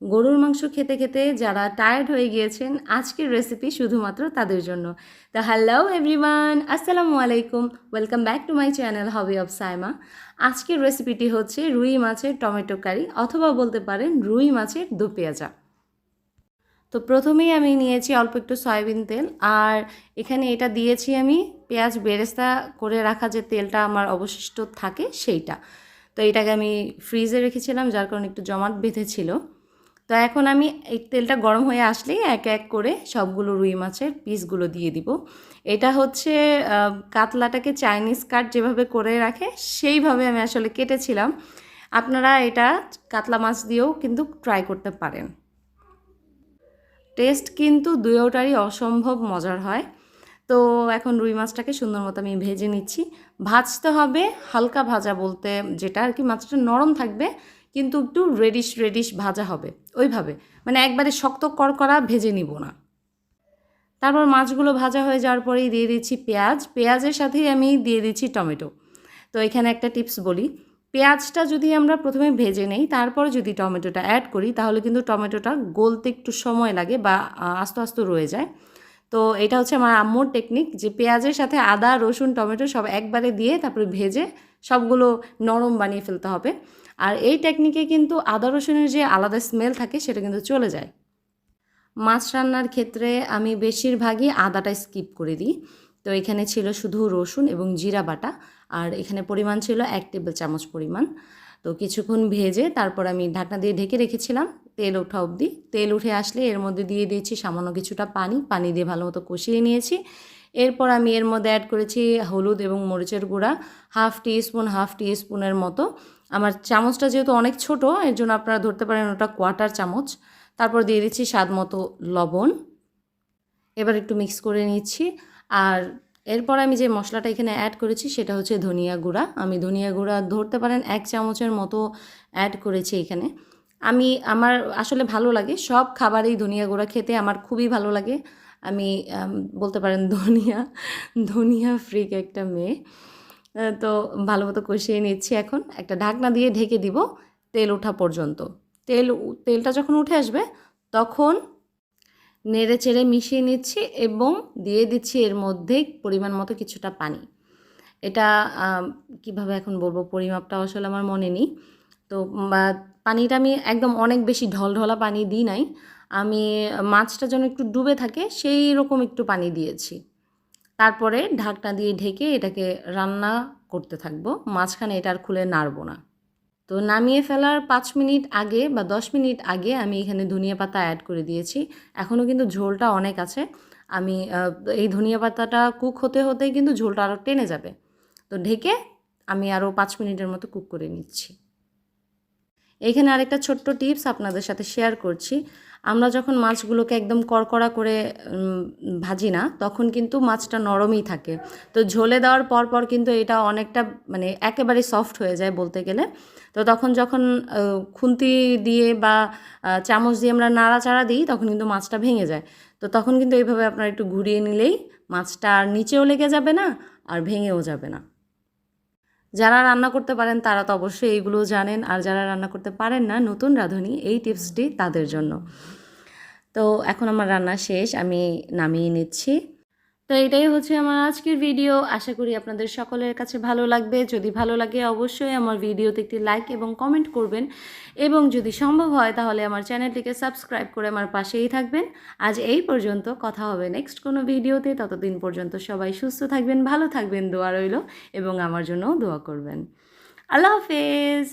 গরুর মাংস খেতে খেতে যারা টায়ার্ড হয়ে গিয়েছেন আজকের রেসিপি শুধুমাত্র তাদের জন্য। তো হ্যালো এভরিওয়ান, আসসালামু আলাইকুম, welcome back to my channel hobby of Saima. আজকের রেসিপিটি হচ্ছে রুই মাছের টমেটো কারি, অথবা বলতে পারেন রুই মাছের দো পেঁয়াজা। তো প্রথমেই আমি নিয়েছি অল্প একটু সয়াবিন তেল, আর এখানে এটা দিয়েছি আমি পেঁয়াজ বেরেস্তা করে রাখা যে তেলটা আমার অবশিষ্ট থাকে সেইটা। তো এটাকে আমি ফ্রিজে রেখেছিলাম, যার কারণে একটু জমাট বেঁধেছিল। তো এখন আমি এই তেলটা গরম হয়ে আসলেই এক এক করে সবগুলো রুই মাছের পিসগুলো দিয়ে দিব। এটা হচ্ছে কাতলাটাকে চাইনিজ কাট যেভাবে করে রাখে সেইভাবে আমি আসলে কেটেছিলাম। আপনারা এটা কাতলা মাছ দিয়েও কিন্তু ট্রাই করতে পারেন। টেস্ট কিন্তু দুয়োটারই অসম্ভব মজার হয়। তো এখন রুই মাছটাকে সুন্দর মতো আমি ভেজে নিচ্ছি। ভাজতে হবে হালকা ভাজা, বলতে যেটা আর কি মাছটা নরম থাকবে কিন্তু একটু রেডিশ রেডিশ ভাজা হবে ওইভাবে, মানে একবারে শক্ত করকরা ভেজে নিব না। তারপর মাছগুলো ভাজা হয়ে যাওয়ার পরেই দিয়ে দিচ্ছি পেঁয়াজ, পেঁয়াজের সাথেই আমি দিয়ে দিচ্ছি টমেটো। তো এখানে একটা টিপস বলি, পেঁয়াজটা যদি আমরা প্রথমে ভেজে নেই তারপর যদি টমেটোটা অ্যাড করি তাহলে কিন্তু টমেটোটা গলতে একটু সময় লাগে বা আস্তে আস্তে রয়ে যায়। তো এটা হচ্ছে আমার আম্মুর টেকনিক, যে পেঁয়াজের সাথে আদা রসুন টমেটো সব একবারে দিয়ে তারপরে ভেজে সবগুলো নরম বানিয়ে ফেলতে হবে। আর এই টেকনিকে কিন্তু আদা রসুনের যে আলাদা স্মেল থাকে সেটা কিন্তু চলে যায়। মাছ রান্নার ক্ষেত্রে আমি বেশিরভাগই আদাটা স্কিপ করে দিই। তো এখানে ছিল শুধু রসুন এবং জিরা বাটা, আর এখানে পরিমাণ ছিল 1 টেবিল চামচ পরিমাণ। তো কিছুক্ষণ ভেজে তারপর আমি ঢাকনা দিয়ে ঢেকে রেখেছিলাম তেল ওঠা অবধি। তেল উঠে আসলে এর মধ্যে দিয়ে দিয়েছি সামান্য কিছুটা পানি, পানি দিয়ে ভালো মতো কষিয়ে নিয়েছি। এরপর আমি এর মধ্যে অ্যাড করেছি হলুদ এবং মরিচের গুঁড়া হাফ টি স্পুনের মতো। আমার চামচটা যেহেতু অনেক ছোট, এর জন্য আপনারা ধরতে পারেন ওটা কোয়ার্টার চামচ। তারপর দিয়ে দিচ্ছি স্বাদ মতো লবণ। এবার একটু মিক্স করে নিচ্ছি। আর এরপর আমি যে মশলাটা এখানে অ্যাড করেছি সেটা হচ্ছে ধনিয়া গুঁড়া। আমি ধনিয়া গুঁড়া ধরতে পারেন 1 চামচের মতো অ্যাড করেছি এখানে। আমার আসলে ভালো লাগে সব খাবারেই ধনিয়া গুঁড়া খেতে, আমার খুবই ভালো লাগে। আমি বলতে পারেন ধনিয়া ফ্রিক একটা মেয়ে। তো ভালো মতো কষিয়ে নিচ্ছি। এখন একটা ঢাকনা দিয়ে ঢেকে দিব তেল ওঠা পর্যন্ত। তেলটা যখন উঠে আসবে তখন নেড়ে চেড়ে মিশিয়ে নিচ্ছি এবং দিয়ে দিচ্ছি এর মধ্যে পরিমাণ মতো কিছুটা পানি। এটা কিভাবে এখন বলবো, পরিমাপটা আসলে আমার মনে নেই। তো পানিটা আমি একদম অনেক বেশি ঢলঢলা পানি দিই নাই, আমি মাছটা যেন একটু ডুবে থাকে সেই রকম একটু পানি দিয়েছি। তারপরে ঢাকনা দিয়ে ঢেকে এটাকে রান্না করতে থাকবো, মাঝখানে এটা আর খুলে নাড়বো না। তো নামিয়ে ফেলার 5 মিনিট আগে বা 10 মিনিট আগে আমি এখানে ধনিয়া পাতা অ্যাড করে দিয়েছি। এখনও কিন্তু ঝোলটা অনেক আছে। আমি এই ধনিয়া পাতাটা কুক হতে হতেই কিন্তু ঝোলটা আরও টেনে যাবে। তো ঢেকে আমি আরও 5 মিনিটের মতো কুক করে নিচ্ছি। এইখানে আরেকটা ছোট্ট টিপস আপনাদের সাথে শেয়ার করছি। আমরা যখন মাছগুলোকে একদম কড়কড়া করে ভাজি না, তখন কিন্তু মাছটা নরমই থাকে। তো ঝোলে দেওয়ার পর কিন্তু এটা অনেকটা মানে একেবারে সফট হয়ে যায় বলতে গেলে। তো তখন যখন খুন্তি দিয়ে বা চামচ দিয়ে আমরা নাড়াচাড়া দিই তখন কিন্তু মাছটা ভেঙে যায়। তো তখন কিন্তু এইভাবে আপনারা একটু ঘুরিয়ে নিলেই মাছটা আর নিচেও লেগে যাবে না আর ভেঙেও যাবে না। যারা রান্না করতে পারেন তারা তো অবশ্যই এইগুলো জানেন, আর যারা রান্না করতে পারেন না, নতুন রাঁধুনি, এই টিপসটি তাদের জন্য। তো এখন আমার রান্না শেষ, আমি নামিয়ে নিচ্ছি। তো এটাই হচ্ছে আমার আজকের ভিডিও। আশা করি আপনাদের সকলের কাছে ভালো লাগবে। যদি ভালো লাগে অবশ্যই আমার ভিডিওতে একটি লাইক এবং কমেন্ট করবেন, এবং যদি সম্ভব হয় তাহলে আমার চ্যানেলটিকে সাবস্ক্রাইব করে আমার পাশেই থাকবেন। আজ এই পর্যন্ত, কথা হবে নেক্সট কোনো ভিডিওতে। ততদিন পর্যন্ত সবাই সুস্থ থাকবেন, ভালো থাকবেন, দোয়া রইল, এবং আমার জন্যও দোয়া করবেন। আল্লাহ হাফেজ।